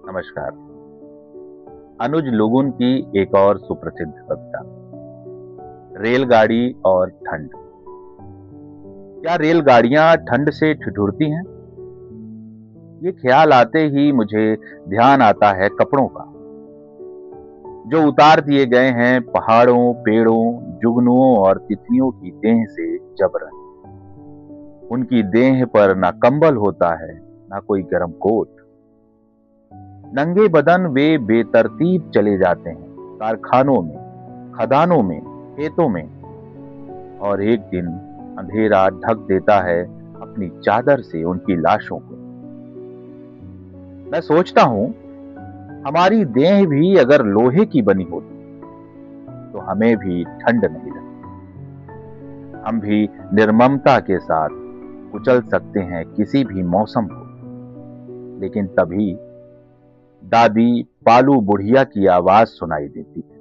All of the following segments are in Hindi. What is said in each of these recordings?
नमस्कार। अनुज लुगुन की एक और सुप्रसिद्ध कविता, रेलगाड़ी और ठंड। क्या रेलगाड़ियां ठंड से ठिठुरती हैं? ये ख्याल आते ही मुझे ध्यान आता है कपड़ों का, जो उतार दिए गए हैं पहाड़ों, पेड़ों, जुगनुओं और तितलियों की देह से जबरन। उनकी देह पर ना कंबल होता है, ना कोई गर्म कोट। नंगे बदन वे बेतरतीब चले जाते हैं, कारखानों में, खदानों में, खेतों में। और एक दिन अंधेरा ढक देता है अपनी चादर से उनकी लाशों को। मैं सोचता हूं, हमारी देह भी अगर लोहे की बनी होती तो हमें भी ठंड नहीं लगती। हम भी निर्ममता के साथ कुचल सकते हैं किसी भी मौसम को। लेकिन तभी दादी पालू बुढ़िया की आवाज सुनाई देती है।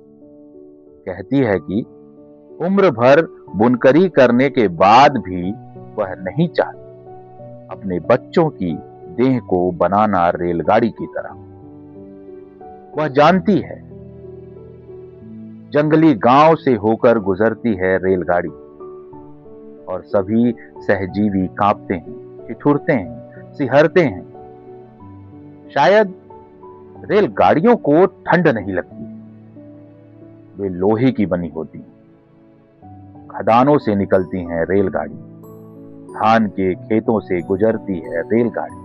कहती है कि उम्र भर बुनकरी करने के बाद भी वह नहीं चाहती अपने बच्चों की देह को बनाना रेलगाड़ी की तरह। वह जानती है जंगली गांव से होकर गुजरती है रेलगाड़ी, और सभी सहजीवी कांपते हैं, ठिठुरते हैं, सिहरते हैं। शायद रेलगाड़ियों को ठंड नहीं लगती, वे लोहे की बनी होती हैं। खदानों से निकलती हैं रेलगाड़ी, धान के खेतों से गुजरती है रेलगाड़ी,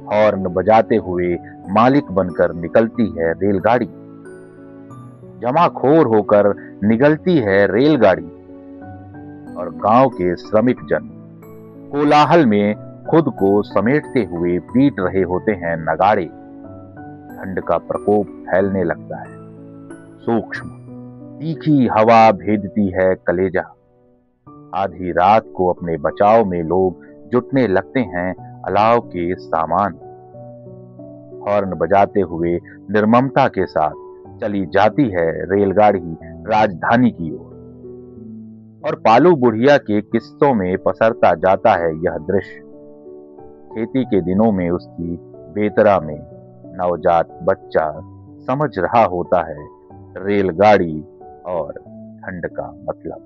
हॉर्न बजाते हुए मालिक बनकर निकलती है रेलगाड़ी, जमाखोर होकर निकलती है रेलगाड़ी। और गांव के श्रमिक जन कोलाहल में खुद को समेटते हुए पीट रहे होते हैं नगाड़े। ठंड का प्रकोप फैलने लगता है, सूक्ष्म तीखी हवा भेदती है कलेजा। आधी रात को अपने बचाव में लोग जुटने लगते हैं अलाव के सामान। हॉर्न बजाते हुए निर्ममता के साथ चली जाती है रेलगाड़ी राजधानी की ओर। और पालू बुढ़िया के किस्सों में पसरता जाता है यह दृश्य। खेती के दिनों में उसकी बेतरा में नवजात बच्चा समझ रहा होता है रेलगाड़ी और ठंड का मतलब।